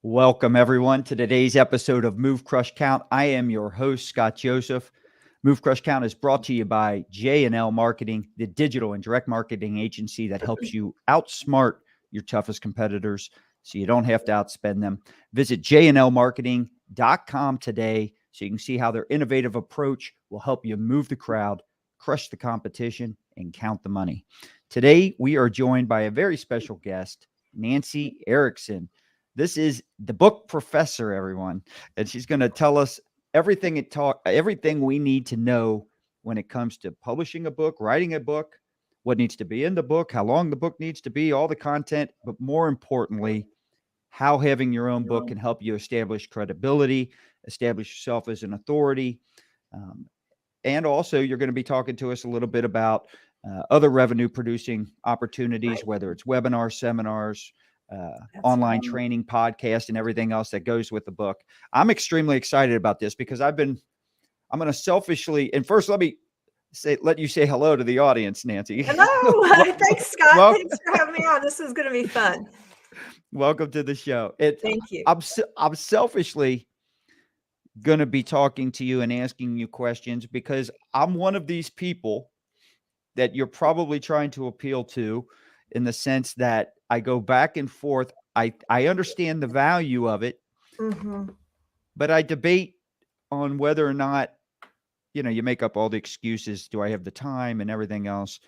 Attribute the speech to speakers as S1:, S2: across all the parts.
S1: Welcome, everyone, to today's episode of Move, Crush, Count. I am your host, Scott Joseph. Move, Crush, Count is brought to you by J&L Marketing, the digital and direct marketing agency that helps you outsmart your toughest competitors so you don't have to outspend them. Visit jnlmarketing.com today so you can see how their innovative approach will help you move the crowd, crush the competition, and count the money. Today, we are joined by a very special guest, Nancy Erickson. This is the book professor, everyone, and she's going to tell us everything we need to know when it comes to publishing a book, writing a book, what needs to be in the book, how long the book needs to be, all the content, but more importantly, how having your own book can help you establish credibility, establish yourself as an authority. And also, you're going to be talking to us a little bit about other revenue producing opportunities, whether it's webinars, seminars, online training, podcast, and everything else that goes with the book. I'm extremely excited about this because I'm going to selfishly, and first let you say hello to the audience, Nancy.
S2: Hello. Thanks, Scott. Thanks for having me on. This is going to be fun.
S1: Welcome to the show.
S2: Thank you.
S1: I'm selfishly going to be talking to you and asking you questions because I'm one of these people that you're probably trying to appeal to, in the sense that I go back and forth. I understand the value of it, but I debate on whether or not, you make up all the excuses. Do I have the time and everything else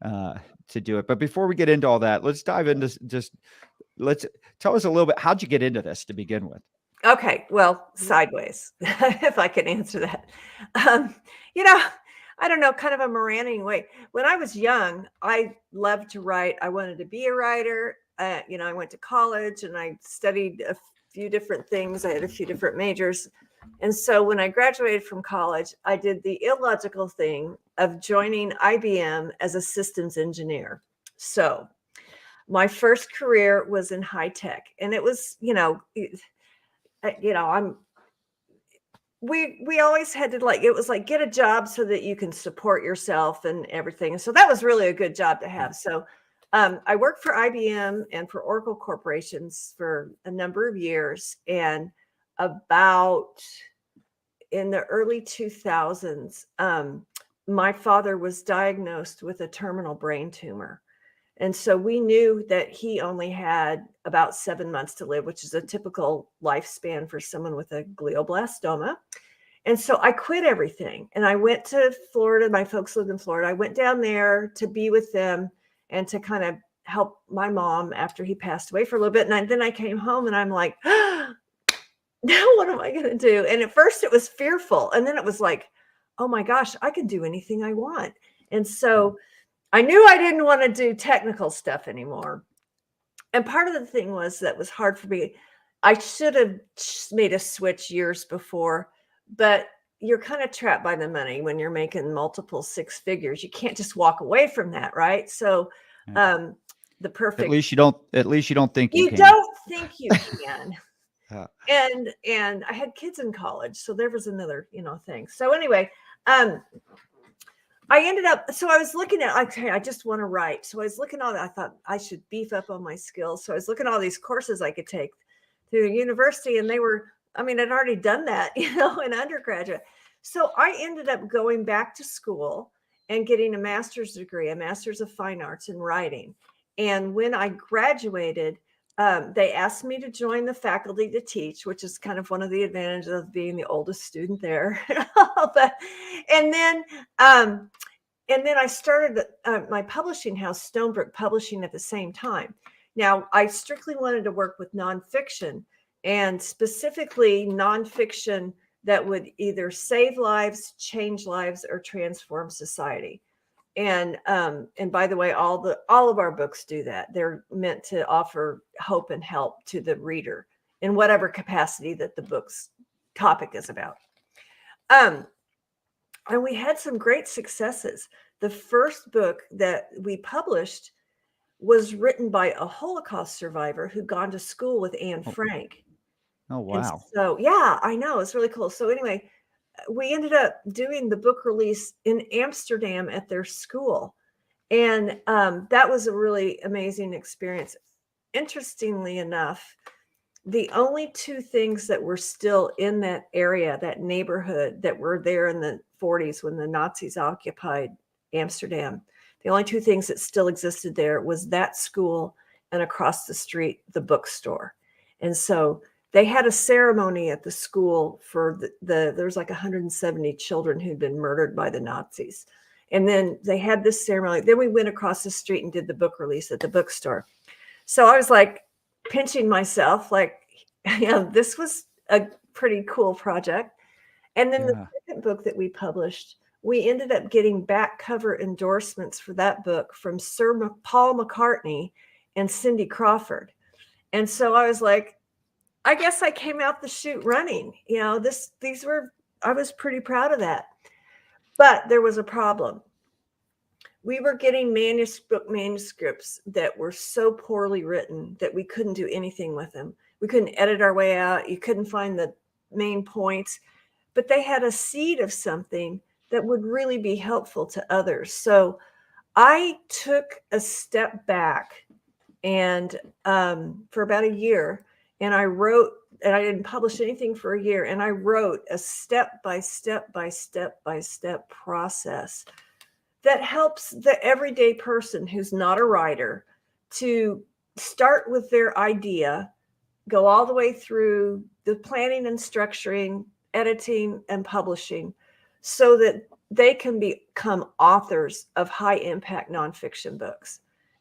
S1: to do it? But before we get into all that, let's dive into let's tell us a little bit. How'd you get into this to begin with?
S2: Okay. Well, sideways, if I can answer that. I don't know, kind of a Moraning way. When I was young, I loved to write. I wanted to be a writer. I went to college and I studied a few different things. I had a few different majors. And so when I graduated from college, I did the illogical thing of joining IBM as a systems engineer. So my first career was in high tech, and it was, we always had to it was like, get a job so that you can support yourself and everything. So that was really a good job to have. So I worked for IBM and for Oracle corporations for a number of years. And about in the early 2000s, my father was diagnosed with a terminal brain tumor. And so we knew that he only had about 7 months to live, which is a typical lifespan for someone with a glioblastoma. And so I quit everything and I went to Florida. My folks lived in Florida. I went down there to be with them and to kind of help my mom after he passed away for a little bit. And then I came home and I'm like, now what am I going to do? And at first it was fearful. And then it was like, oh my gosh, I can do anything I want. And so I knew I didn't want to do technical stuff anymore. And part of the thing that was hard for me. I should have made a switch years before, but you're kind of trapped by the money when you're making multiple six figures. You can't just walk away from that, right? So the perfect.
S1: At least you don't think you can.
S2: You don't think you can. And I had kids in college, so there was another, thing. So anyway, I ended up, so I was looking at, okay, I just want to write. So I was looking at all that. I thought I should beef up on my skills. So I was looking at all these courses I could take through the university, and I'd already done that, in undergraduate. So I ended up going back to school and getting a master's degree, a master's of fine arts in writing. And when I graduated, they asked me to join the faculty to teach, which is kind of one of the advantages of being the oldest student there. And then I started my publishing house, Stonebrook Publishing, at the same time. Now, I strictly wanted to work with nonfiction, and specifically nonfiction that would either save lives, change lives, or transform society. And by the way, all of our books do that. They're meant to offer hope and help to the reader in whatever capacity that the book's topic is about. And we had some great successes. The first book that we published was written by a Holocaust survivor who'd gone to school with Anne Frank.
S1: Oh, wow.
S2: And so, yeah, I know. It's really cool. So anyway, we ended up doing the book release in Amsterdam at their school. And that was a really amazing experience. Interestingly enough, the only two things that were still in that area, that neighborhood, that were there in the 40s when the Nazis occupied Amsterdam, the only two things that still existed there was that school and across the street, the bookstore. And so they had a ceremony at the school for there's like 170 children who'd been murdered by the Nazis. And then they had this ceremony. Then we went across the street and did the book release at the bookstore. So I was like pinching myself, like, yeah, this was a pretty cool project. And then the second book that we published, we ended up getting back cover endorsements for that book from Sir Paul McCartney and Cindy Crawford. And so I was like, I guess I came out the chute running. I was pretty proud of that. But there was a problem. We were getting manuscripts that were so poorly written that we couldn't do anything with them. We couldn't edit our way out. You couldn't find the main points, but they had a seed of something that would really be helpful to others. So I took a step back and for about a year, and I wrote, and I didn't publish anything for a year, and I wrote a step-by-step process that helps the everyday person who's not a writer to start with their idea, go all the way through the planning and structuring, editing and publishing, so that they can become authors of high impact nonfiction books.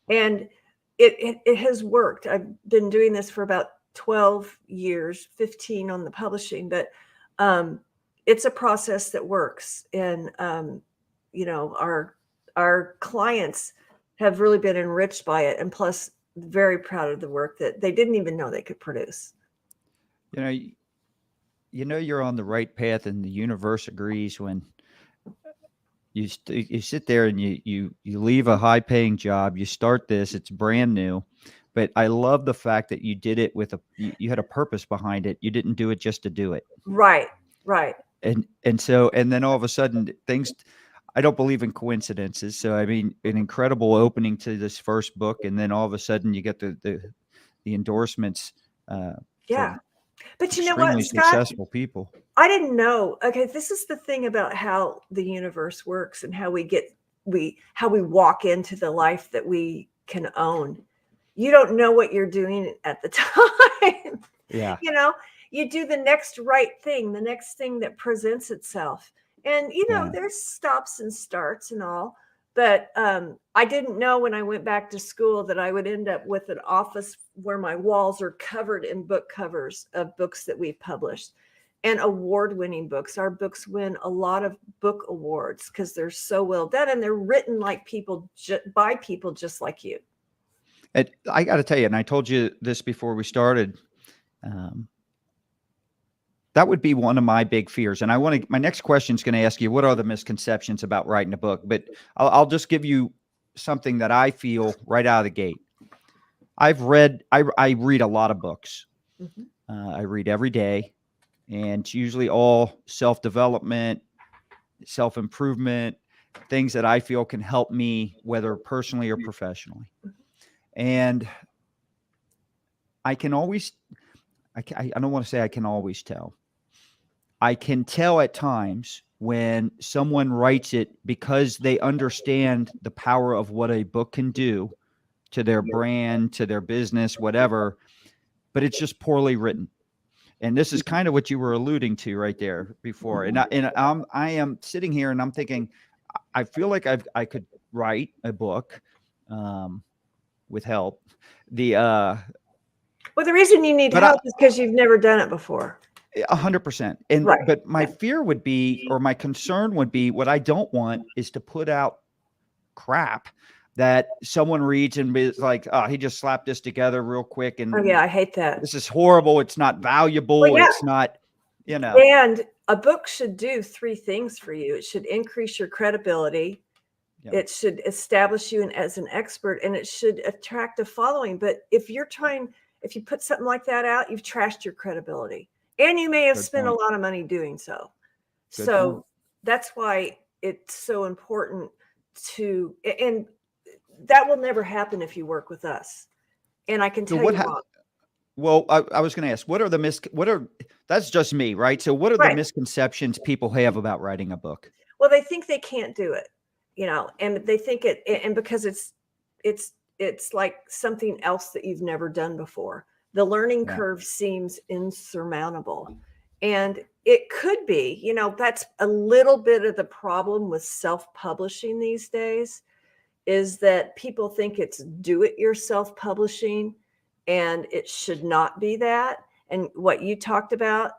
S2: And it has worked. I've been doing this for about 12 years, 15 on the publishing, but it's a process that works. And, our clients have really been enriched by it. And plus very proud of the work that they didn't even know they could produce.
S1: You're on the right path, and the universe agrees when you sit there and you leave a high paying job, you start this, it's brand new. But I love the fact that you did it with you had a purpose behind it. You didn't do it just to do it.
S2: Right.
S1: And then all of a sudden things, I don't believe in coincidences. So, I mean, an incredible opening to this first book. And then all of a sudden you get the endorsements.
S2: Yeah. But you know
S1: extremely
S2: what, Scott?
S1: Successful people.
S2: I didn't know. Okay. This is the thing about how the universe works and how we walk into the life that we can own. You don't know what you're doing at the time.
S1: Yeah.
S2: You do the next right thing, the next thing that presents itself. And, there's stops and starts and all. But I didn't know when I went back to school that I would end up with an office where my walls are covered in book covers of books that we've published, and award-winning books. Our books win a lot of book awards because they're so well done, and they're written like by people just like you.
S1: And I got to tell you, and I told you this before we started, that would be one of my big fears. And my next question is going to ask you, what are the misconceptions about writing a book? But I'll just give you something that I feel right out of the gate. I read a lot of books.
S2: Mm-hmm.
S1: I read every day, and it's usually all self-development, self-improvement, things that I feel can help me, whether personally or professionally. And I don't want to say I can always tell. I can tell at times when someone writes it because they understand the power of what a book can do to their brand, to their business, whatever, but it's just poorly written. And this is kind of what you were alluding to right there before. And I am sitting here and I'm thinking, I feel like I could write a book with help.
S2: Well, the reason you need help is because you've never done it before.
S1: 100%. And
S2: right.
S1: But my fear would be, or my concern would be, what I don't want is to put out crap that someone reads and is like, oh, he just slapped this together real quick. And
S2: oh yeah, I hate that.
S1: This is horrible. It's not valuable.
S2: Well, yeah.
S1: It's not,
S2: And a book should do three things for you. It should increase your credibility. Yep. It should establish you as an expert, and it should attract a following. But if you put something like that out, you've trashed your credibility. And you may have spent a lot of money doing so. So that's why it's so important and that will never happen if you work with us. And I can tell you
S1: Well, I was going to ask, that's just me, right? So what are the
S2: Right.
S1: misconceptions people have about writing a book?
S2: Well, they think they can't do it, and they think and because it's like something else that you've never done before. The learning
S1: Yeah.
S2: curve seems insurmountable. And it could be, that's a little bit of the problem with self-publishing these days, is that people think it's do-it-yourself publishing, and it should not be that. And what you talked about,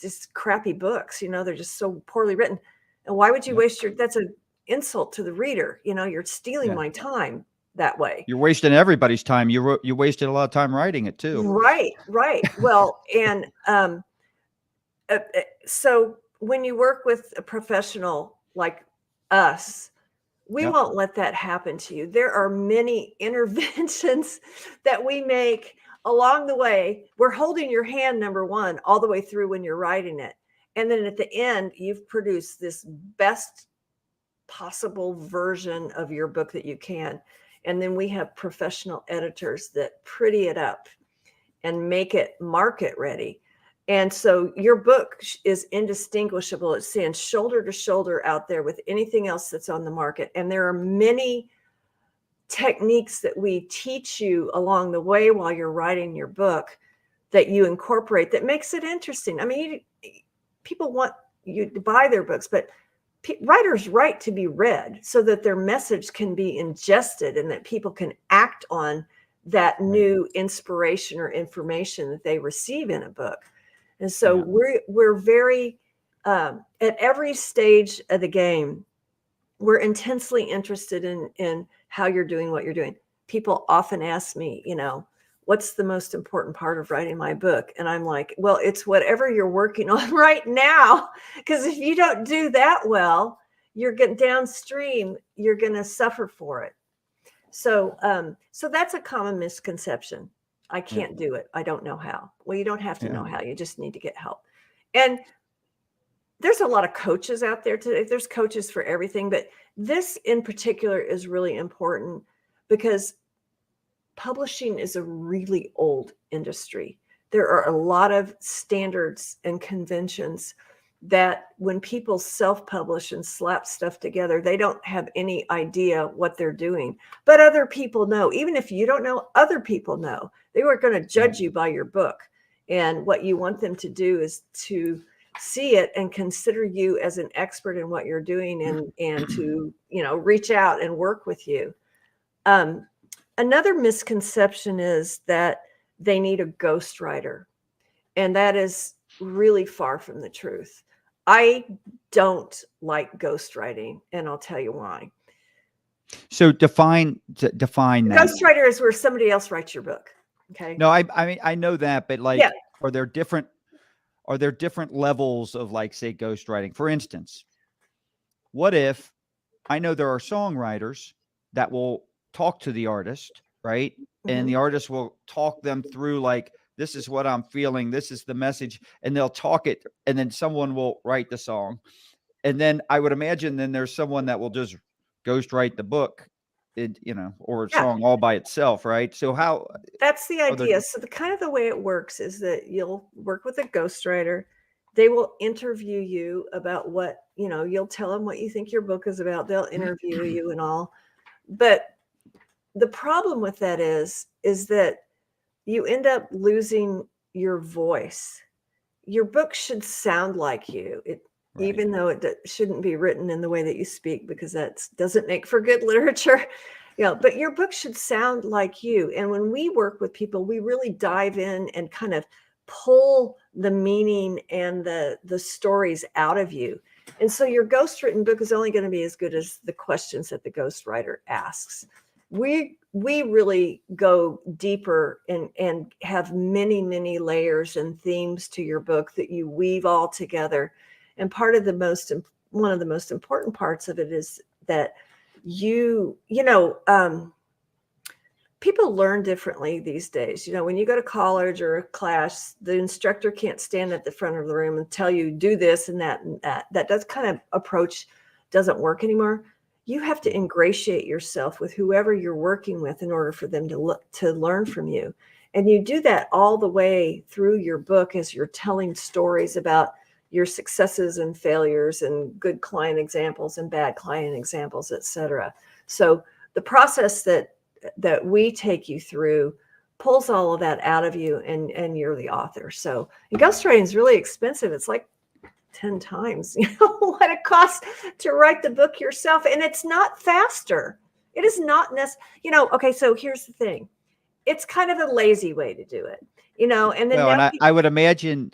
S2: just crappy books, they're just so poorly written. And why would you
S1: Yep.
S2: waste that's an insult to the reader. You're stealing
S1: Yeah.
S2: my time that way.
S1: You're wasting everybody's time. You wasted a lot of time writing it too.
S2: Right. Well, and so when you work with a professional like us, we
S1: Yep.
S2: won't let that happen to you. There are many interventions that we make along the way. We're holding your hand, number one, all the way through when you're writing it. And then at the end, you've produced this best possible version of your book that you can. And then we have professional editors that pretty it up and make it market ready. And so your book is indistinguishable. It stands shoulder to shoulder out there with anything else that's on the market. And there are many techniques that we teach you along the way while you're writing your book that you incorporate that makes it interesting. I mean, people want you to buy their books, but writers write to be read so that their message can be ingested and that people can act on that new inspiration or information that they receive in a book. And so we're very, at every stage of the game, we're intensely interested in how you're doing what you're doing. People often ask me, what's the most important part of writing my book? And I'm like, well, it's whatever you're working on right now. Because if you don't do that well, you're getting downstream, you're going to suffer for it. So that's a common misconception. I can't do it. I don't know how. Well, you don't have to know how. You just need to get help. And there's a lot of coaches out there today. There's coaches for everything, but this in particular is really important because publishing is a really old industry. There are a lot of standards and conventions that when people self-publish and slap stuff together, they don't have any idea what they're doing. But other people know. Even if you don't know, other people know. They weren't going to judge you by your book. And what you want them to do is to see it and consider you as an expert in what you're doing and to, reach out and work with you. Another misconception is that they need a ghostwriter. And that is really far from the truth. I don't like ghostwriting, and I'll tell you why.
S1: So define that.
S2: Ghostwriter is where somebody else writes your book. Okay.
S1: No, I mean, I know that, but are there different levels of, like, say, ghostwriting? For instance, what if I know there are songwriters that will talk to the artist, right? And the artist will talk them through, like, this is what I'm feeling. This is the message. And they'll talk it. And then someone will write the song. And then I would imagine then there's someone that will just ghostwrite the book, or a song all by itself. Right. So
S2: that's the idea. So the way it works is that you'll work with a ghostwriter. They will interview you about what, you'll tell them what you think your book is about. They'll interview you and all. But the problem with that is that you end up losing your voice. Your book should sound like you, even though it shouldn't be written in the way that you speak, because that doesn't make for good literature. But your book should sound like you. And when we work with people, we really dive in and kind of pull the meaning and the stories out of you. And so your ghostwritten book is only going to be as good as the questions that the ghostwriter asks. We really go deeper and have many, many layers and themes to your book that you weave all together. And one of the most important parts of it is that people learn differently these days. When you go to college or a class, the instructor can't stand at the front of the room and tell you do this and that and that. That does kind of approach doesn't work anymore. You have to ingratiate yourself with whoever you're working with in order for them to learn from you. And you do that all the way through your book as you're telling stories about your successes and failures and good client examples and bad client examples, et cetera. So the process that we take you through pulls all of that out of you, and you're the author. So ghostwriting is really expensive. It's like 10 times, what it costs to write the book yourself. And it's not faster. It is not necessary. Okay, so here's the thing. It's kind of a lazy way to do it, and then
S1: Well,
S2: now
S1: and I would imagine,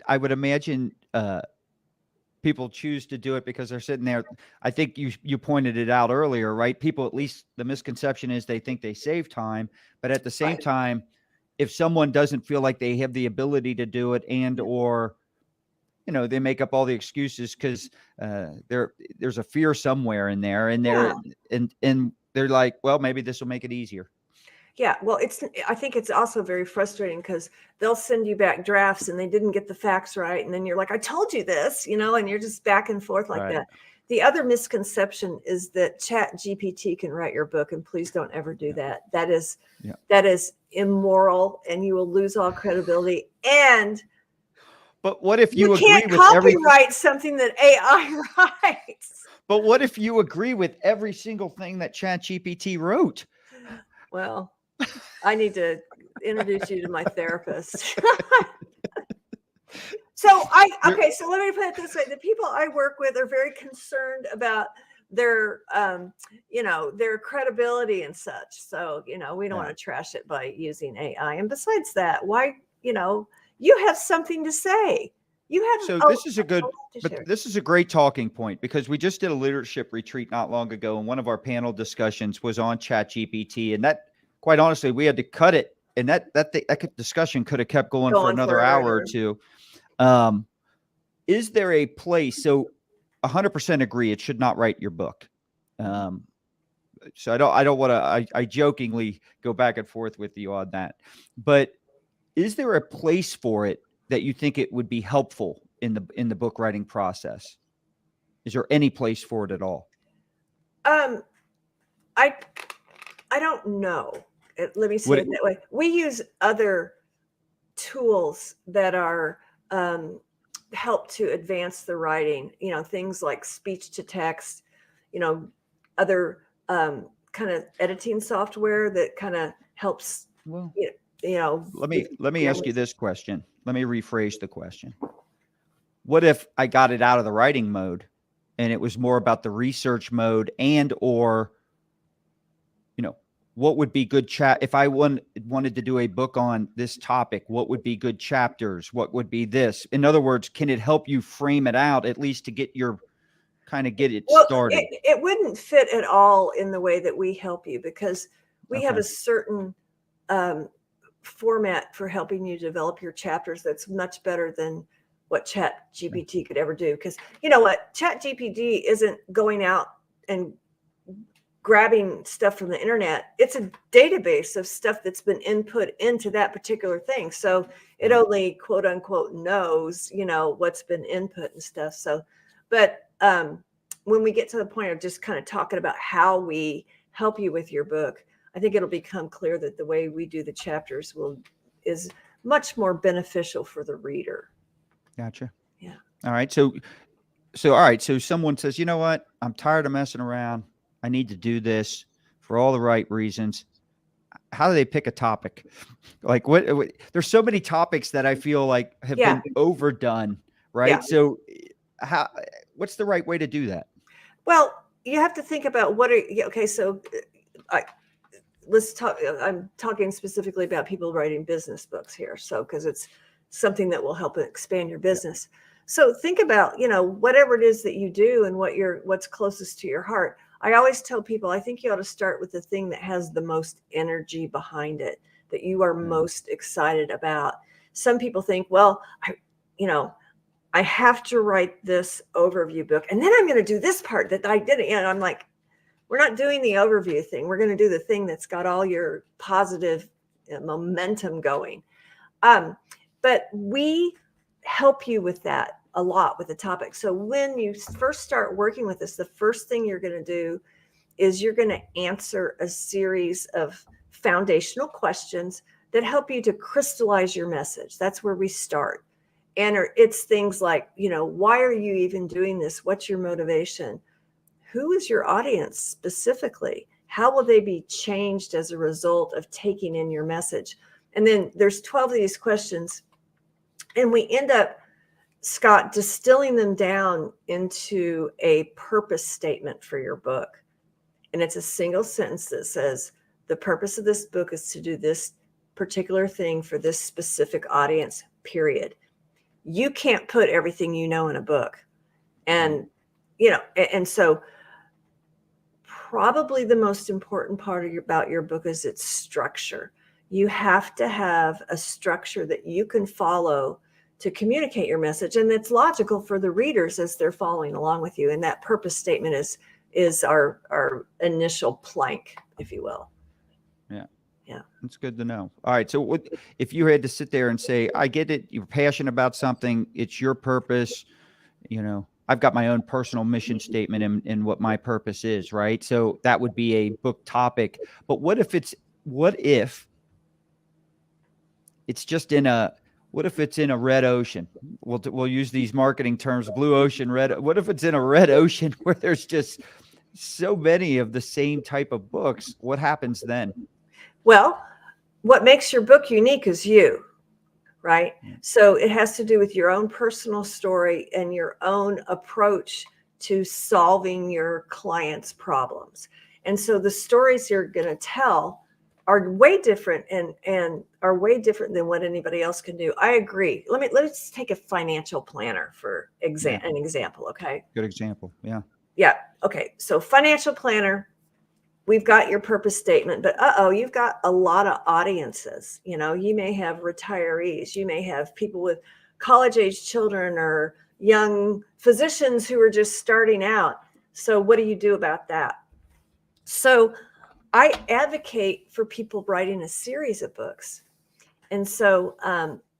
S1: people choose to do it because they're sitting there. I think you pointed it out earlier, right? People, at least the misconception is they think they save time, but at the same
S2: Right.
S1: time, if someone doesn't feel like they have the ability to do it, and or they make up all the excuses because there's a fear somewhere in there, and they're like, well, maybe this will make it easier.
S2: Yeah, well, I think it's also very frustrating because they'll send you back drafts and they didn't get the facts right. And then you're like, I told you this, and you're just back and forth like
S1: Right.
S2: that. The other misconception is that Chat GPT can write your book, and please don't ever do that. That is immoral, and you will lose all credibility. And
S1: but what if you agree
S2: can't
S1: with everything?
S2: Copyright something that AI writes?
S1: But what if you agree with every single thing that Chat GPT wrote?
S2: Well, I need to introduce you to my therapist. So let me put it this way. The people I work with are very concerned about their, their credibility and such. So, we don't want to trash it by using AI. And besides that, why, you have something to say. You have.
S1: So this is a great talking point, because we just did a leadership retreat not long ago, and one of our panel discussions was on Chat GPT, and that, quite honestly, we had to cut it, and that discussion could have kept going for another hour or two. Is there a place? So 100% agree, it should not write your book. So I don't want to, I jokingly go back and forth with you on that, but is there a place for it that you think it would be helpful in the book writing process? Is there any place for it at all?
S2: I don't know. Let me say it that way. We use other tools that are help to advance the writing. Things like speech to text. Other kind of editing software that kind of helps.
S1: Well,
S2: let
S1: me ask you this question. Let me rephrase the question. What if I got it out of the writing mode and it was more about the research mode, and or what would be good if I wanted to do a book on this topic, what would be good chapters? What would be this? In other words, can it help you frame it out, at least to get it started?
S2: It wouldn't fit at all in the way that we help you, because we have a certain format for helping you develop your chapters that's much better than what Chat GPT could ever do. Because Chat GPT isn't going out and grabbing stuff from the internet. It's a database of stuff that's been input into that particular thing. So it only, quote unquote, knows, what's been input and stuff. So, but when we get to the point of just kind of talking about how we help you with your book, I think it'll become clear that the way we do the chapters is much more beneficial for the reader.
S1: Gotcha.
S2: Yeah.
S1: All right. So all right. So someone says, you know what? I'm tired of messing around. I need to do this for all the right reasons. How do they pick a topic? Like what there's so many topics that I feel like have been overdone. Right. Yeah. So what's the right way to do that?
S2: Well, you have to think about so let's talk. I'm talking specifically about people writing business books here. So, because it's something that will help expand your business. Yeah. So think about, whatever it is that you do and what's closest to your heart. I always tell people, I think you ought to start with the thing that has the most energy behind it, that you are most excited about. Some people think, well, I have to write this overview book, and then I'm going to do this part that I didn't. I'm like, we're not doing the overview thing. We're going to do the thing that's got all your positive momentum going. But we help you with that a lot with the topic. So when you first start working with this, the first thing you're going to do is you're going to answer a series of foundational questions that help you to crystallize your message. That's where we start. And it's things like, why are you even doing this? What's your motivation? Who is your audience specifically? How will they be changed as a result of taking in your message? And then there's 12 of these questions. And we end up, Scott, distilling them down into a purpose statement for your book. And it's a single sentence that says, the purpose of this book is to do this particular thing for this specific audience, period. You can't put everything you know in a book. And, and so probably the most important part about your book is its structure. You have to have a structure that you can follow to communicate your message. And it's logical for the readers as they're following along with you. And that purpose statement is our initial plank, if you will. Yeah.
S1: That's good to know. All right. So if you had to sit there and say, I get it, you're passionate about something, it's your purpose, I've got my own personal mission statement and what my purpose is, right? So that would be a book topic. But what if it's just what if it's in a red ocean? We'll use these marketing terms, blue ocean, red. What if it's in a red ocean where there's just so many of the same type of books? What happens then?
S2: Well, what makes your book unique is you, right? So it has to do with your own personal story and your own approach to solving your clients' problems. And so the stories you're going to tell are way different and are way different than what anybody else can do. I agree. Let's take a financial planner for an example. Okay.
S1: Good example. Yeah.
S2: Yeah. Okay. So financial planner, we've got your purpose statement, but you've got a lot of audiences. You may have retirees, you may have people with college-age children or young physicians who are just starting out. So what do you do about that? So I advocate for people writing a series of books. And so,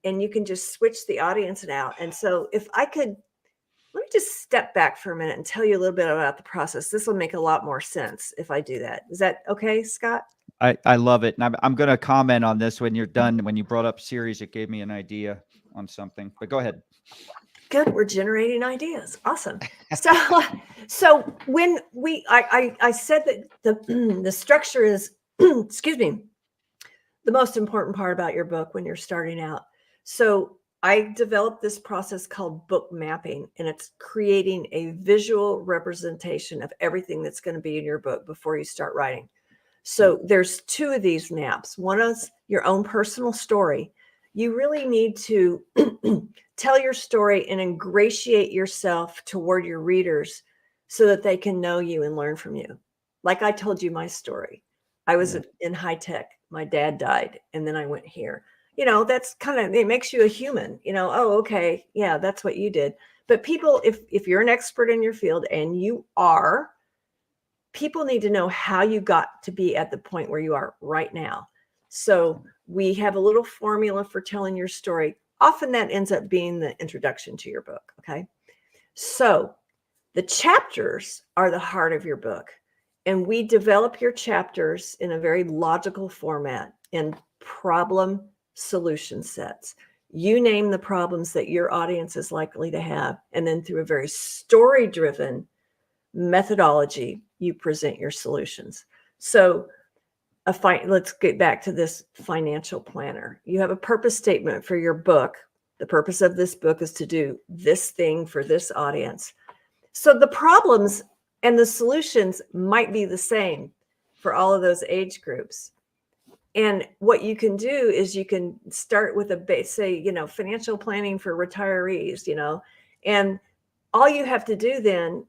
S2: and you can just switch the audience out. And so let me just step back for a minute and tell you a little bit about the process. This will make a lot more sense if I do that. Is that okay, Scott?
S1: I love it. And I'm going to comment on this when you're done. When you brought up series, it gave me an idea on something, but go ahead.
S2: Good. We're generating ideas. Awesome. So when I said that the structure is, excuse me, the most important part about your book when you're starting out. So I developed this process called book mapping, and it's creating a visual representation of everything that's going to be in your book before you start writing. So there's two of these maps. One is your own personal story. You really need to tell your story and ingratiate yourself toward your readers so that they can know you and learn from you. Like I told you my story. I was in high tech. My dad died, and then I went here. That's it makes you a human, okay. Yeah, that's what you did. But people, if you're an expert in your field, and you are, people need to know how you got to be at the point where you are right now. So we have a little formula for telling your story. Often that ends up being the introduction to your book. Okay. So the chapters are the heart of your book. And we develop your chapters in a very logical format in problem solution sets. You name the problems that your audience is likely to have, and then through a very story-driven methodology, you present your solutions. So let's get back to this financial planner. You have a purpose statement for your book. The purpose of this book is to do this thing for this audience. So the problems and the solutions might be the same for all of those age groups. And what you can do is you can start with a base, say, financial planning for retirees, and all you have to do then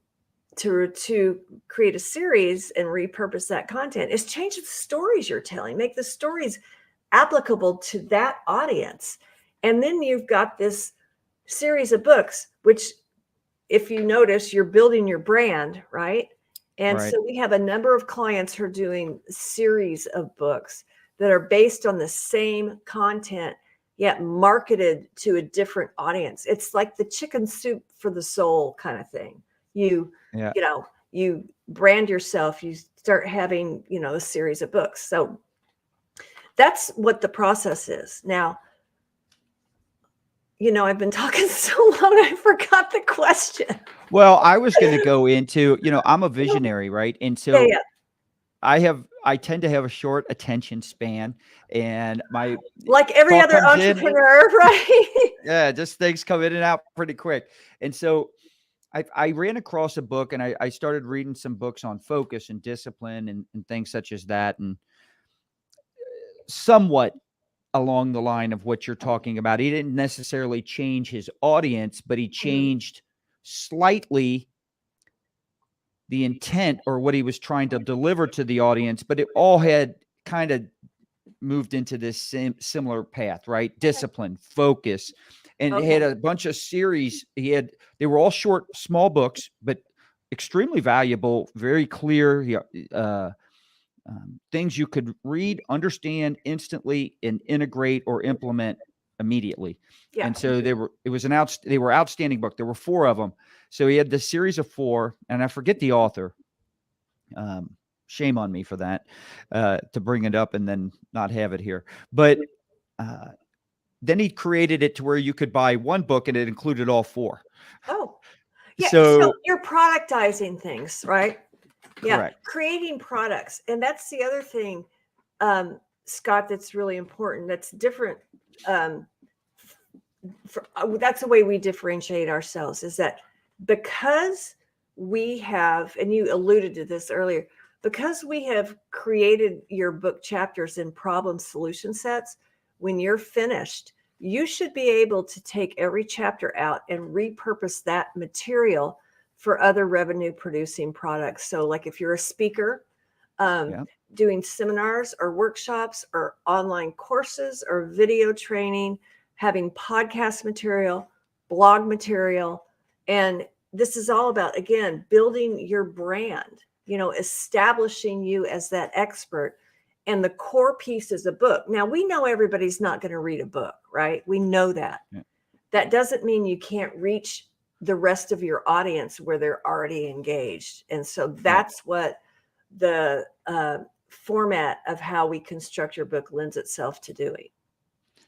S2: to create a series and repurpose that content is change the stories you're telling, make the stories applicable to that audience. And then you've got this series of books, which, if you notice, you're building your brand, right? And
S1: Right.
S2: So we have a number of clients who are doing series of books that are based on the same content, yet marketed to a different audience. It's like the chicken soup for the soul kind of thing. You brand yourself, you start having, a series of books. So that's what the process is. Now, I've been talking so long, I forgot the question.
S1: Well, I was going to go into, I'm a visionary, right? And so
S2: Yeah.
S1: I tend to have a short attention span, and my
S2: Like every
S1: thought
S2: other
S1: comes in.
S2: entrepreneur, right?
S1: Yeah, just things come in and out pretty quick. And so I ran across a book, and I started reading some books on focus and discipline and things such as that, and somewhat along the line of what you're talking about. He didn't necessarily change his audience, but he changed slightly the intent or what he was trying to deliver to the audience, but it all had kind of moved into this similar path, right? Discipline, focus, and it had a bunch of series. They were all short, small books, but extremely valuable, very clear, things you could read, understand instantly, and integrate or implement immediately.
S2: Yeah.
S1: And so they were outstanding book. There were 4 of them. So he had this series of 4, and I forget the author. Shame on me for that, to bring it up and then not have it here. But then he created it to where you could buy one book and it included all 4.
S2: Oh, yeah.
S1: So
S2: So you're productizing things, right? Yeah.
S1: correct.
S2: Creating products. And that's the other thing, Scott, that's really important. That's different. That's the way we differentiate ourselves, is that because we have, and you alluded to this earlier, because we have created your book chapters in problem solution sets, when you're finished, you should be able to take every chapter out and repurpose that material for other revenue producing products. So like if you're a speaker, doing seminars or workshops or online courses or video training, having podcast material, blog material. And this is all about, again, building your brand, establishing you as that expert. And the core piece is a book. Now, we know everybody's not going to read a book, right? We know that. Yeah. That doesn't mean you can't reach the rest of your audience where they're already engaged. And so that's what the format of how we construct your book lends itself to doing.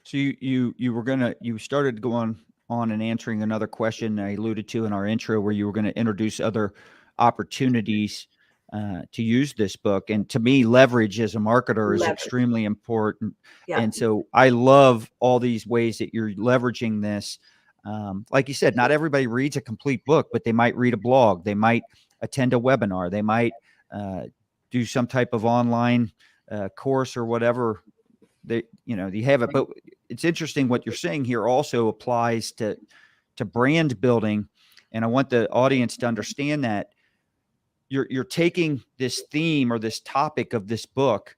S1: So you started going on and answering another question I alluded to in our intro, where you were going to introduce other opportunities to use this book. And to me, leverage as a marketer is extremely important. Yeah. And so I love all these ways that you're leveraging this. Like you said, not everybody reads a complete book, but they might read a blog. They might attend a webinar. They might do some type of online course or whatever. You have it. But it's interesting what you're saying here also applies to brand building. And I want the audience to understand that you're taking this theme or this topic of this book,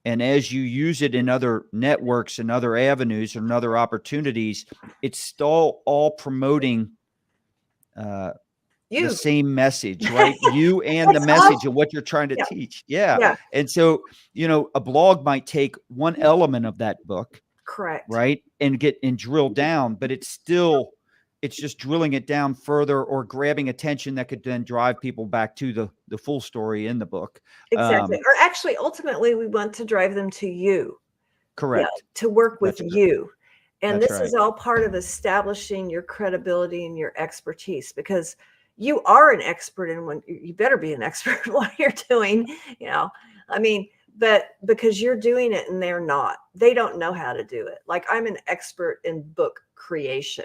S1: and as you use it in other networks and other avenues and other opportunities, it's still all promoting the same message, right? You and the message of what you're trying to teach. Yeah. And so, a blog might take one element of that book.
S2: Correct.
S1: Right. And drill down, but it's just drilling it down further or grabbing attention that could then drive people back to the full story in the book.
S2: Exactly. Or actually, ultimately, we want to drive them to you.
S1: Correct.
S2: To work with you. And this is all part of establishing your credibility and your expertise, because you are an expert in what you better be an expert in what you're doing, but because you're doing it and they're not, they don't know how to do it. Like, I'm an expert in book creation.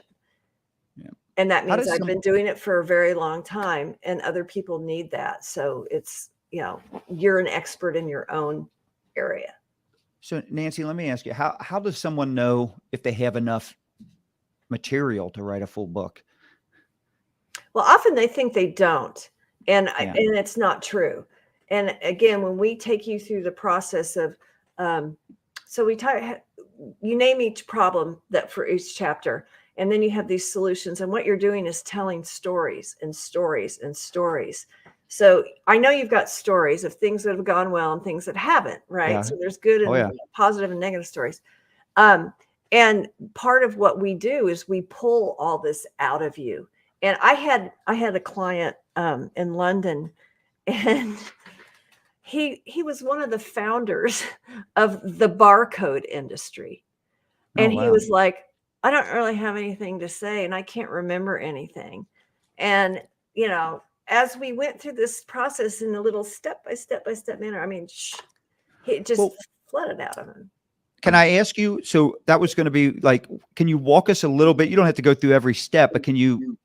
S2: Yeah. And that means I've been doing it for a very long time, and other people need that. So it's, you're an expert in your own area.
S1: So Nancy, let me ask you, how does someone know if they have enough material to write a full book?
S2: Well, often they think they don't, and it's not true. And again, when we take you through the process of, you name each problem that for each chapter, and then you have these solutions, and what you're doing is telling stories and stories and stories. So I know you've got stories of things that have gone well and things that haven't, right? Yeah. So there's good and positive and negative stories. And part of what we do is we pull all this out of you. And I had a client in London, and he was one of the founders of the barcode industry.
S1: Oh,
S2: And he
S1: wow.
S2: was like, I don't really have anything to say, and I can't remember anything. And, as we went through this process in a little step by step manner, I mean, it just
S1: Well,
S2: flooded out of him.
S1: can I ask you? So that was going to be like, can you walk us a little bit? You don't have to go through every step, but can you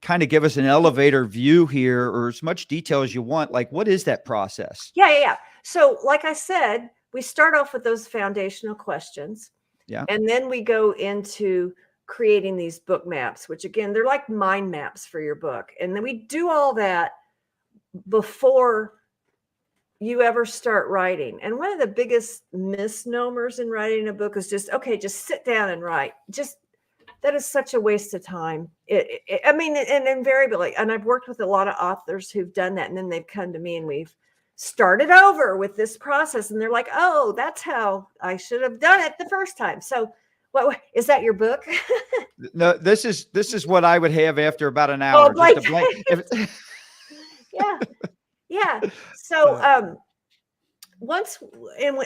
S1: kind of give us an elevator view here, or as much detail as you want? Like, what is that process?
S2: Yeah. So, like I said, we start off with those foundational questions.
S1: Yeah.
S2: And then we go into creating these book maps, which again, they're like mind maps for your book. And then we do all that before you ever start writing. And one of the biggest misnomers in writing a book is just sit down and write. That is such a waste of time. I mean, and invariably, and I've worked with a lot of authors who've done that, and then they've come to me and we've started over with this process, and they're like, oh, that's how I should have done it the first time. So what is that, your book?
S1: No, this is what I would have after about an hour.
S2: Oh,
S1: Just a blank.
S2: yeah. So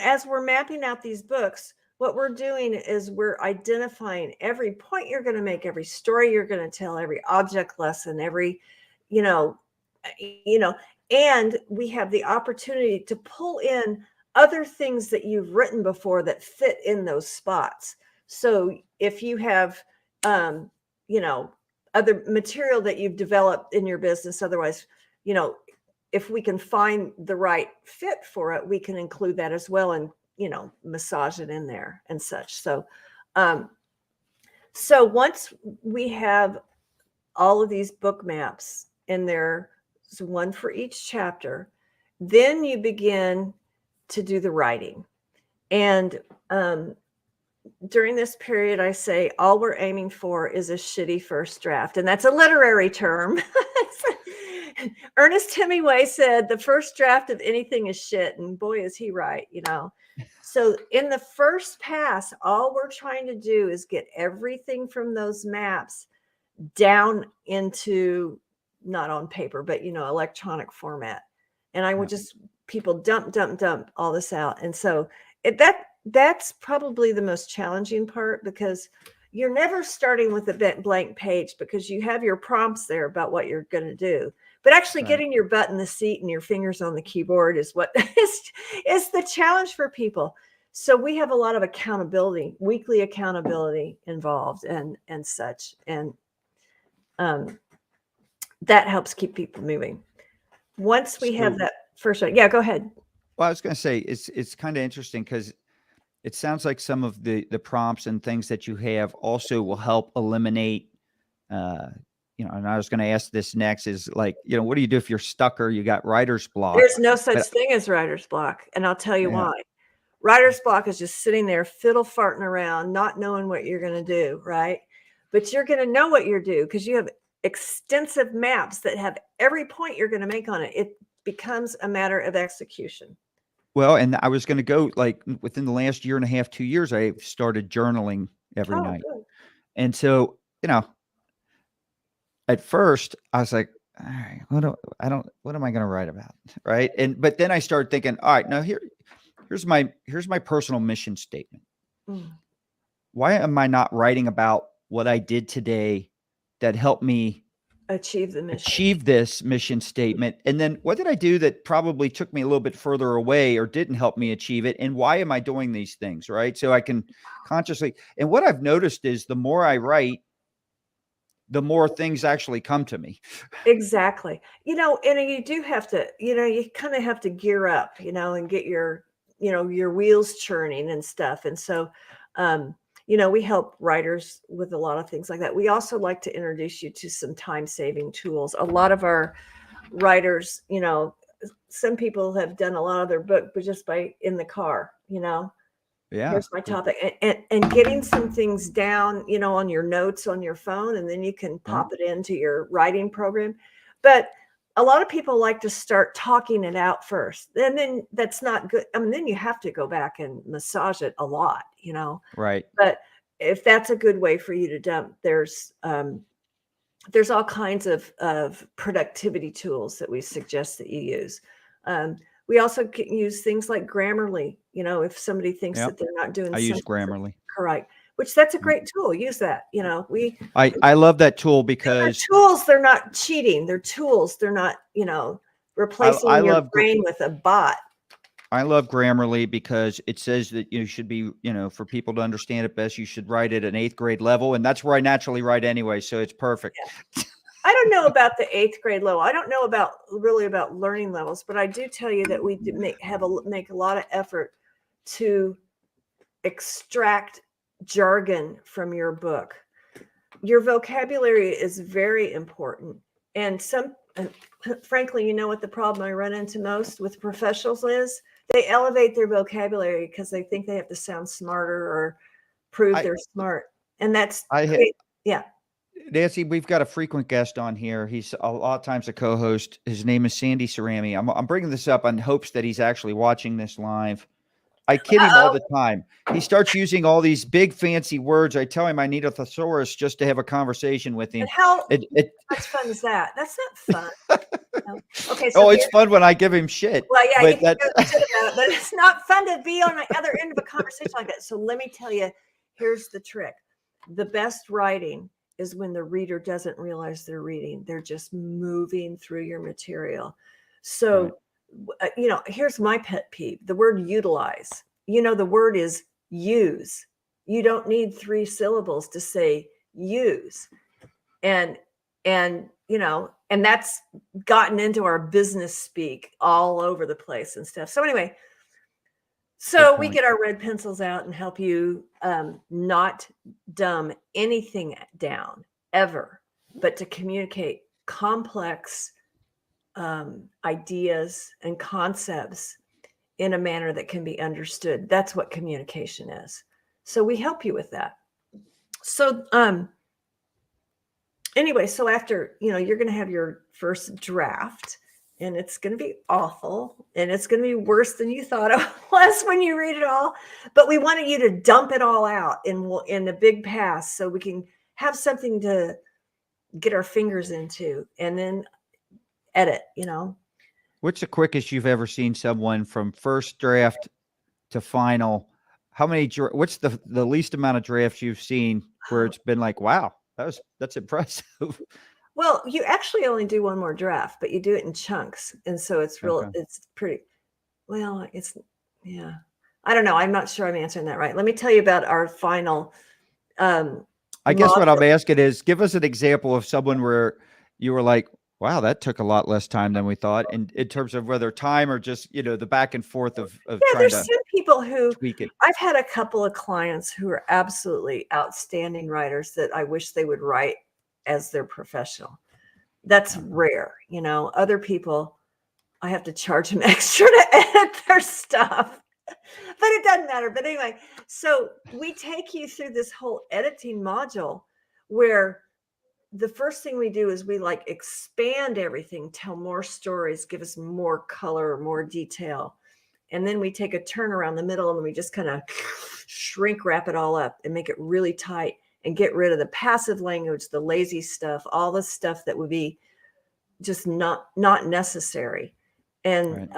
S2: as we're mapping out these books, what we're doing is we're identifying every point you're going to make, every story you're going to tell, every object lesson, every, and we have the opportunity to pull in other things that you've written before that fit in those spots. So if you have, other material that you've developed in your business, otherwise, if we can find the right fit for it, we can include that as well and, massage it in there and such. So once we have all of these book maps and there's one for each chapter, then you begin to do the writing. And during this period, I say all we're aiming for is a shitty first draft. And that's a literary term. Ernest Hemingway said the first draft of anything is shit. And boy, is he right, So in the first pass, all we're trying to do is get everything from those maps down into, not on paper, but, electronic format. And I would just, people dump all this out. And so that's probably the most challenging part, because you're never starting with a blank page, because you have your prompts there about what you're going to do. But actually getting your butt in the seat and your fingers on the keyboard is what is the challenge for people. So we have a lot of accountability, weekly accountability involved and such. And that helps keep people moving. Once we have that first one. Yeah, go ahead.
S1: Well, I was going to say, it's kind of interesting because it sounds like some of the prompts and things that you have also will help eliminate, and I was going to ask this next is like, what do you do if you're stuck or you got writer's block?
S2: There's no such thing as writer's block. And I'll tell you why. Writer's block is just sitting there fiddle farting around, not knowing what you're going to do. Right. But you're going to know what you're doing because you have extensive maps that have every point you're going to make on it. It becomes a matter of execution.
S1: Well, and I was going to go like within the last year and a half, 2 years, I started journaling every night. Good. And so, at first I was like, all right, what am I going to write about? Right. But then I started thinking, all right, now here's my personal mission statement. Why am I not writing about what I did today that helped me achieve this mission statement? And then what did I do that probably took me a little bit further away or didn't help me achieve it? And why am I doing these things? Right. So I can consciously, and what I've noticed is the more I write, the more things actually come to me.
S2: Exactly. And you do have to, you kind of have to gear up, and get your wheels churning and stuff. And so, we help writers with a lot of things like that. We also like to introduce you to some time-saving tools. A lot of our writers, some people have done a lot of their book, but just in the car,
S1: Yeah.
S2: Here's my topic, and getting some things down, on your notes on your phone, and then you can pop it into your writing program. But a lot of people like to start talking it out first, and then that's not good. I mean, then you have to go back and massage it a lot,
S1: Right.
S2: But if that's a good way for you to dump, there's all kinds of productivity tools that we suggest that you use. We also can use things like Grammarly, if somebody thinks
S1: Yep.
S2: that they're not doing
S1: I use
S2: something
S1: Grammarly.
S2: correct, which that's a great tool. Use that.
S1: I love that tool
S2: They're
S1: because
S2: tools. They're not cheating. They're tools. They're not, replacing
S1: I
S2: your
S1: love
S2: brain with a bot.
S1: I love Grammarly because it says that you should be, for people to understand it best, you should write it at an 8th grade level. And that's where I naturally write anyway. So it's perfect.
S2: Yeah. I don't know about the 8th grade level. I don't know about learning levels, but I do tell you that we do make a lot of effort to extract jargon from your book. Your vocabulary is very important. And frankly, you know what the problem I run into most with professionals is? They elevate their vocabulary because they think they have to sound smarter or prove they're smart. And that's yeah.
S1: Nancy, we've got a frequent guest on here. He's a lot of times a co-host. His name is Sandy Cerami. I'm bringing this up in hopes that he's actually watching this live. I kid him all the time. He starts using all these big fancy words. I tell him I need a thesaurus just to have a conversation with him.
S2: And how much fun is that? That's not fun. Okay.
S1: So it's fun when I give him shit.
S2: Well, yeah,
S1: but
S2: you can give him shit about it, but it's not fun to be on the other end of a conversation like that. So let me tell you, here's the trick. The best writing is when the reader doesn't realize they're reading. They're just moving through your material. So, here's my pet peeve, the word utilize. The word is use. You don't need 3 syllables to say use. And that's gotten into our business speak all over the place and stuff. So anyway, we get our red pencils out and help you not dumb anything down ever, but to communicate complex ideas and concepts in a manner that can be understood. That's what communication is. So we help you with that. So anyway, so after, you're going to have your first draft, and it's going to be awful, and it's going to be worse than you thought it was when you read it all. But we wanted you to dump it all out in the big pass so we can have something to get our fingers into and then edit,
S1: What's the quickest you've ever seen someone from first draft to final? What's the least amount of drafts you've seen where it's been like, wow, that's impressive?
S2: Well, you actually only do one more draft, but you do it in chunks. And so it's it's pretty, yeah. I don't know. I'm not sure I'm answering that right. Let me tell you about our final.
S1: I guess what I'm asking is, give us an example of someone where you were like, wow, that took a lot less time than we thought. And in terms of whether time or just, the back and forth of trying
S2: there's
S1: to
S2: some people who
S1: tweak it.
S2: I've had a couple of clients who are absolutely outstanding writers that I wish they would write as their professional. That's rare. Other people, I have to charge them extra to edit their stuff, but it doesn't matter. But anyway, so we take you through this whole editing module where the first thing we do is we expand everything, tell more stories, give us more color, more detail. And then we take a turn around the middle and we just kind of shrink wrap it all up and make it really tight and get rid of the passive language, the lazy stuff, all the stuff that would be just not necessary. And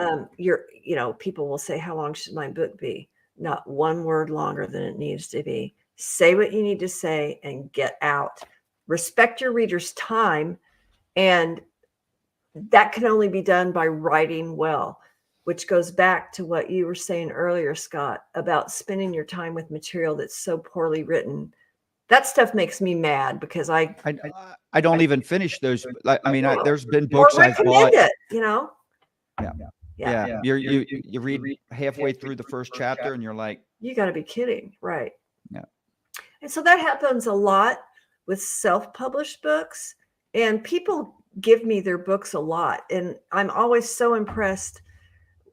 S2: people will say, how long should my book be? Not one word longer than it needs to be. Say what you need to say and get out. Respect your reader's time. And that can only be done by writing well, which goes back to what you were saying earlier, Scott, about spending your time with material that's so poorly written. That stuff makes me mad because I
S1: don't even finish those. There's been
S2: or
S1: books I've bought.
S2: it,
S1: Yeah. You read halfway through the first chapter and you're like,
S2: you got to be kidding. Right.
S1: Yeah.
S2: And so that happens a lot with self-published books, and people give me their books a lot. And I'm always so impressed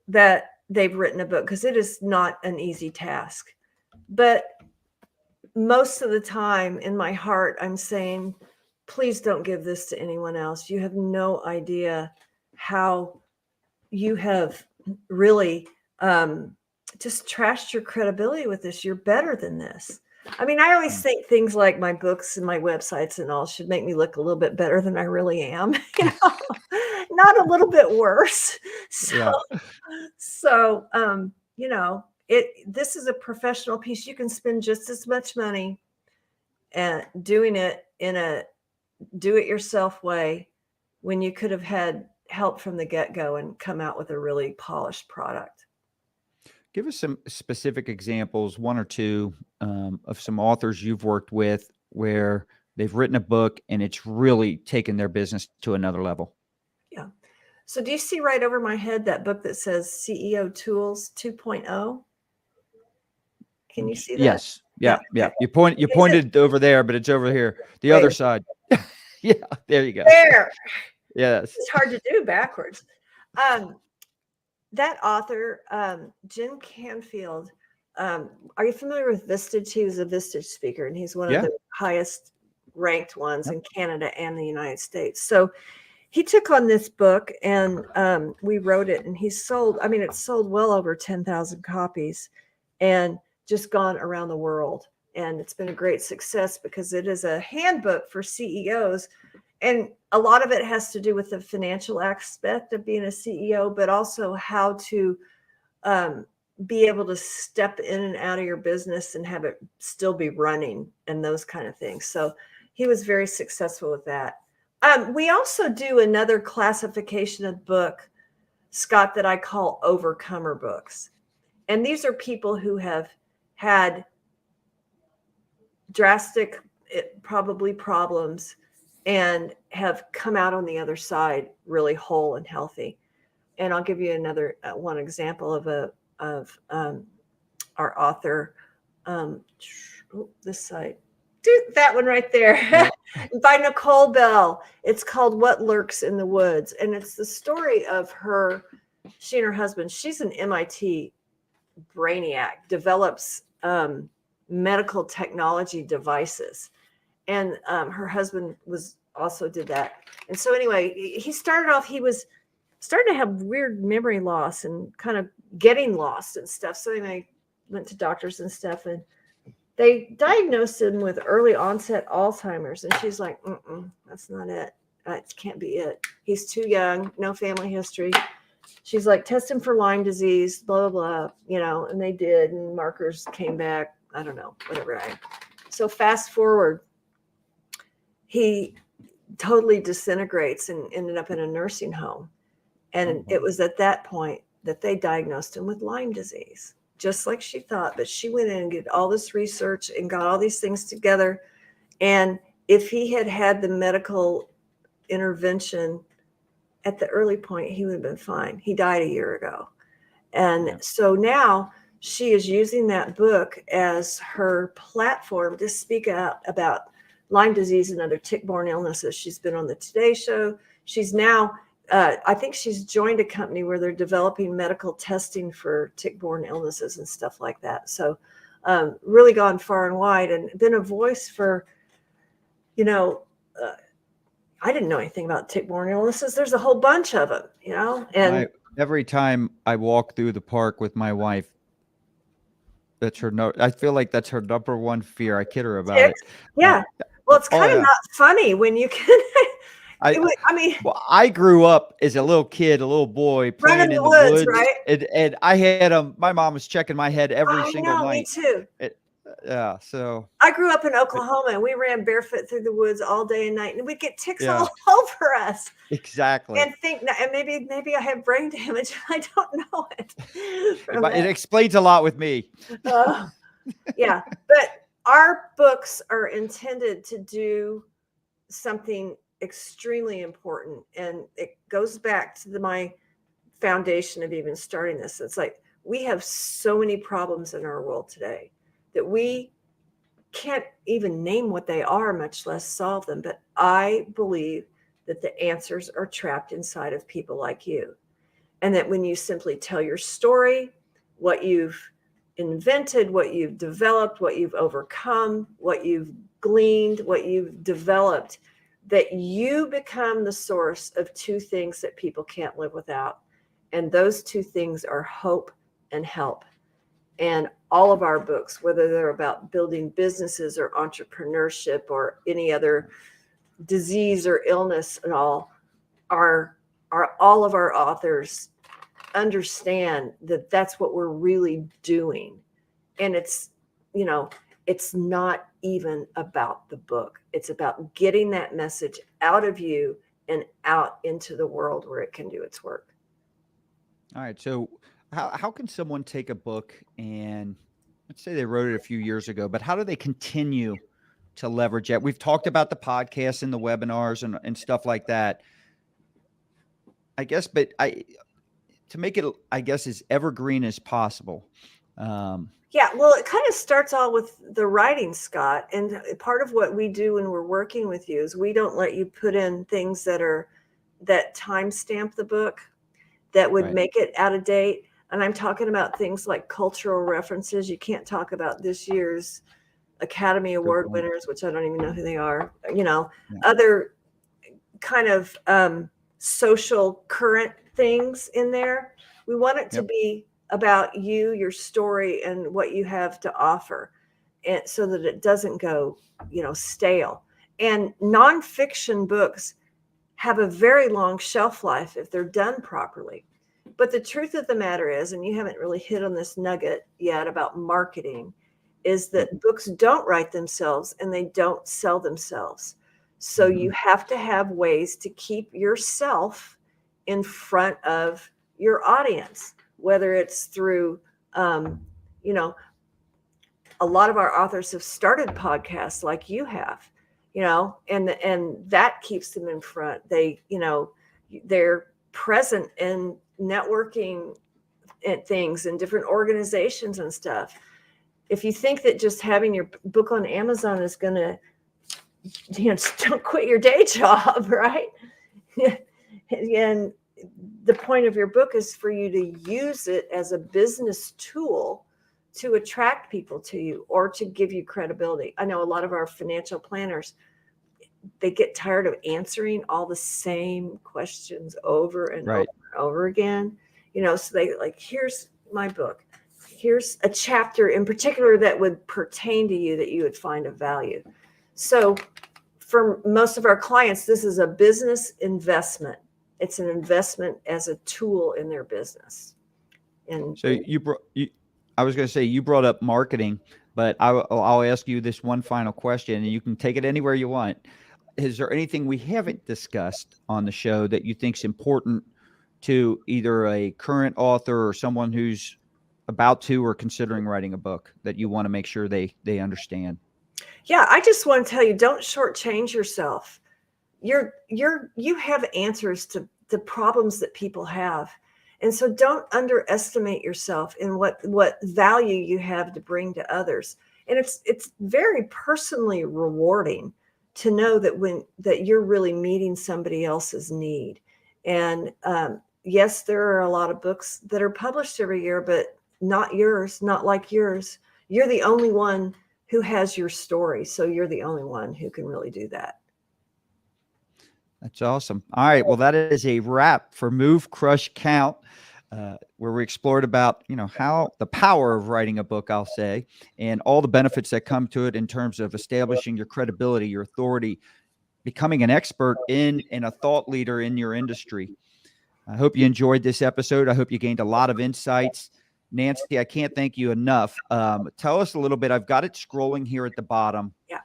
S2: that they've written a book because it is not an easy task. But most of the time in my heart, I'm saying, please don't give this to anyone else. You have no idea how you have really just trashed your credibility with this. You're better than this. I mean, I always think things like my books and my websites and all should make me look a little bit better than I really am, not a little bit worse. So,
S1: Yeah.
S2: this is a professional piece. You can spend just as much money and doing it in a do-it-yourself way when you could have had help from the get-go and come out with a really polished product.
S1: Give us some specific examples, one or two, of some authors you've worked with where they've written a book and it's really taken their business to another level.
S2: Yeah. So do you see right over my head that book that says CEO Tools 2.0? Can you see that?
S1: Yes. Yeah.
S2: Yeah.
S1: You pointed over there, but it's over here, the
S2: Wait.
S1: other side. Yeah. There you go.
S2: There.
S1: Yes.
S2: It's hard to do backwards. That author, Jim Canfield, are you familiar with Vistage? He was a Vistage speaker, and he's one of the highest ranked ones in Canada and the United States. So he took on this book and we wrote it, and it's sold well over 10,000 copies and just gone around the world. And it's been a great success because it is a handbook for CEOs. And a lot of it has to do with the financial aspect of being a CEO, but also how to be able to step in and out of your business and have it still be running and those kind of things. So he was very successful with that. We also do another classification of book, Scott, that I call overcomer books. And these are people who have had drastic, probably problems, and have come out on the other side really whole and healthy. And I'll give you another one example of our author. This side, that one right there, by Nicole Bell. It's called What Lurks in the Woods, and it's the story of her. She and her husband. She's an MIT brainiac. Develops medical technology devices. And her husband did that. And so anyway, he started off, he was starting to have weird memory loss and kind of getting lost and stuff. So anyway, went to doctors and stuff, and they diagnosed him with early onset Alzheimer's. And she's like, that's not it. It can't be it. He's too young, no family history. She's like, test him for Lyme disease, blah, blah, blah, and they did, and markers came back. I don't know, whatever. So fast forward, he totally disintegrates and ended up in a nursing home. And it was at that point that they diagnosed him with Lyme disease, just like she thought. But she went in and did all this research and got all these things together. And if he had had the medical intervention at the early point, he would have been fine. He died a year ago. And so now she is using that book as her platform to speak out about Lyme disease and other tick-borne illnesses. She's been on the Today Show. She's now, I think she's joined a company where they're developing medical testing for tick-borne illnesses and stuff like that. So really gone far and wide and been a voice for, I didn't know anything about tick-borne illnesses. There's a whole bunch of them, and
S1: every time I walk through the park with my wife, I feel like that's her number one fear. I kid her about it.
S2: Yeah. Well, it's kind of not funny when you can.
S1: I grew up as a little kid, a little boy playing in the woods,
S2: right?
S1: And I had my mom was checking my head every single night.
S2: Me too.
S1: So
S2: I grew up in Oklahoma, and we ran barefoot through the woods all day and night, and we'd get ticks all over us.
S1: Exactly.
S2: And maybe I have brain damage. I don't know it.
S1: It explains a lot with me.
S2: Yeah, but our books are intended to do something extremely important, and it goes back to my foundation of even starting this. It's like we have so many problems in our world today that we can't even name what they are, much less solve them. But I believe that the answers are trapped inside of people like you. And that when you simply tell your story, what you've invented, what you've developed, what you've overcome, what you've gleaned, what you've developed, that you become the source of two things that people can't live without. And those two things are hope and help. And all of our books, whether they're about building businesses or entrepreneurship or any other disease or illness and all, are all of our authors understand that that's what we're really doing. And it's, it's not even about the book. It's about getting that message out of you and out into the world where it can do its work.
S1: All right. So how can someone take a book and, let's say they wrote it a few years ago, but how do they continue to leverage it? We've talked about the podcasts and the webinars and stuff like that, I guess, but to make it, I guess, as evergreen as possible.
S2: Yeah, well, it kind of starts all with the writing, Scott. And part of what we do when we're working with you is we don't let you put in things that timestamp the book that would make it out of date. And I'm talking about things like cultural references. You can't talk about this year's Academy Award winners, which I don't even know who they are, other kind of social current things in there. We want it to be about you, your story, and what you have to offer, and so that it doesn't go, stale. And nonfiction books have a very long shelf life if they're done properly. But the truth of the matter is, and you haven't really hit on this nugget yet about marketing, is that books don't write themselves and they don't sell themselves. So you have to have ways to keep yourself in front of your audience, whether it's through, a lot of our authors have started podcasts like you have, and that keeps them in front. They're present in networking and things and different organizations and stuff. If you think that just having your book on Amazon is going to, just don't quit your day job, right? And the point of your book is for you to use it as a business tool to attract people to you or to give you credibility. I know a lot of our financial planners, they get tired of answering all the same questions over and over and over again. So they here's my book. Here's a chapter in particular that would pertain to you that you would find of value. So for most of our clients, this is a business investment. It's an investment as a tool in their business. And
S1: so I was going to say, you brought up marketing, but I'll ask you this one final question, and you can take it anywhere you want. Is there anything we haven't discussed on the show that you think is important to either a current author or someone who's about to or considering writing a book that you want to make sure they understand?
S2: Yeah, I just want to tell you, don't shortchange yourself. You have answers to the problems that people have. And so don't underestimate yourself in what value you have to bring to others. And it's very personally rewarding to know that you're really meeting somebody else's need. And yes, there are a lot of books that are published every year, but not yours, not like yours. You're the only one who has your story. So you're the only one who can really do that.
S1: That's awesome. All right. Well, that is a wrap for Move, Crush, Count, where we explored about, how the power of writing a book, I'll say, and all the benefits that come to it in terms of establishing your credibility, your authority, becoming an expert in and a thought leader in your industry. I hope you enjoyed this episode. I hope you gained a lot of insights. Nancy, I can't thank you enough. Tell us a little bit. I've got it scrolling here at the bottom.
S2: Yeah.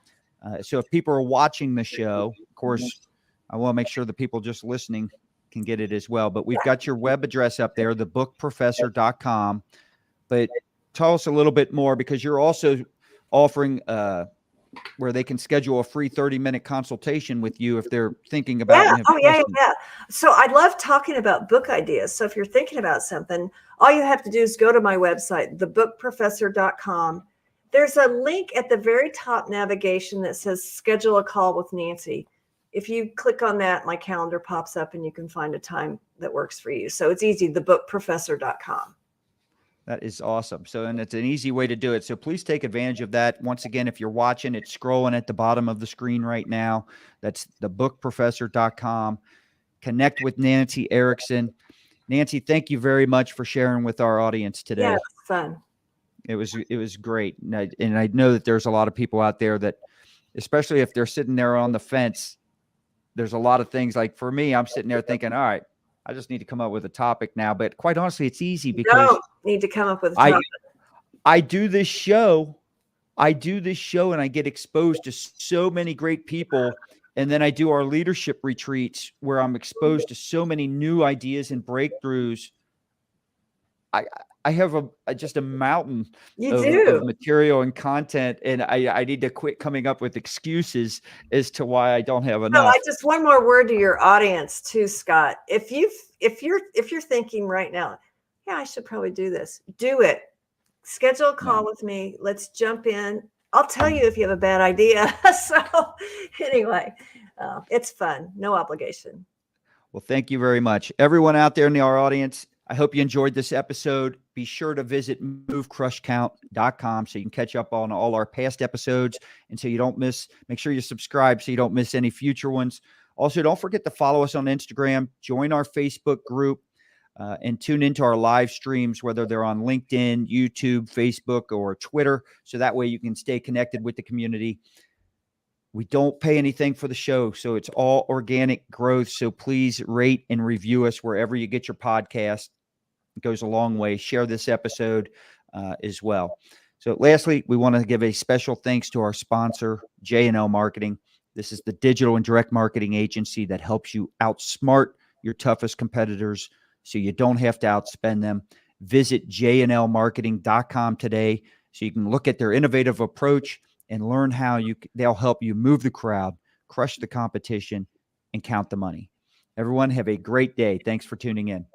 S1: So if people are watching the show, of course, I want to make sure the people just listening can get it as well. But we've got your web address up there, thebookprofessor.com. But tell us a little bit more, because you're also offering where they can schedule a free 30-minute consultation with you if they're thinking about.
S2: Yeah. So I love talking about book ideas. So if you're thinking about something, all you have to do is go to my website, thebookprofessor.com. There's a link at the very top navigation that says schedule a call with Nancy. If you click on that, my calendar pops up and you can find a time that works for you. So it's easy, thebookprofessor.com.
S1: That is awesome. So, and it's an easy way to do it. So please take advantage of that. Once again, if you're watching, it's scrolling at the bottom of the screen right now. That's thebookprofessor.com. Connect with Nancy Erickson. Nancy, thank you very much for sharing with our audience today.
S2: Yeah, it's fun.
S1: It was great. And I know that there's a lot of people out there that, especially if they're sitting there on the fence, there's a lot of things like for me, I'm sitting there thinking, all right, I just need to come up with a topic now. But quite honestly, it's easy because
S2: don't need to come up with a topic.
S1: I do this show. And I get exposed to so many great people. And then I do our leadership retreats where I'm exposed to so many new ideas and breakthroughs. I have just a mountain of material and content, and I need to quit coming up with excuses as to why I don't have enough.
S2: I just one more word to your audience too, Scott. If you're thinking right now, yeah, I should probably do this. Do it. Schedule a call with me. Let's jump in. I'll tell you if you have a bad idea. So anyway, it's fun. No obligation.
S1: Well, thank you very much. Everyone out there in our audience, I hope you enjoyed this episode. Be sure to visit movecrushcount.com so you can catch up on all our past episodes. And so you don't miss, make sure you subscribe so you don't miss any future ones. Also, don't forget to follow us on Instagram, join our Facebook group, and tune into our live streams, whether they're on LinkedIn, YouTube, Facebook, or Twitter. So that way you can stay connected with the community. We don't pay anything for the show, so it's all organic growth. So please rate and review us wherever you get your podcast. It goes a long way. Share this episode as well. So lastly, we want to give a special thanks to our sponsor, J&L Marketing. This is the digital and direct marketing agency that helps you outsmart your toughest competitors so you don't have to outspend them. Visit jnlmarketing.com today so you can look at their innovative approach and learn how they'll help you move the crowd, crush the competition, and count the money. Everyone have a great day. Thanks for tuning in.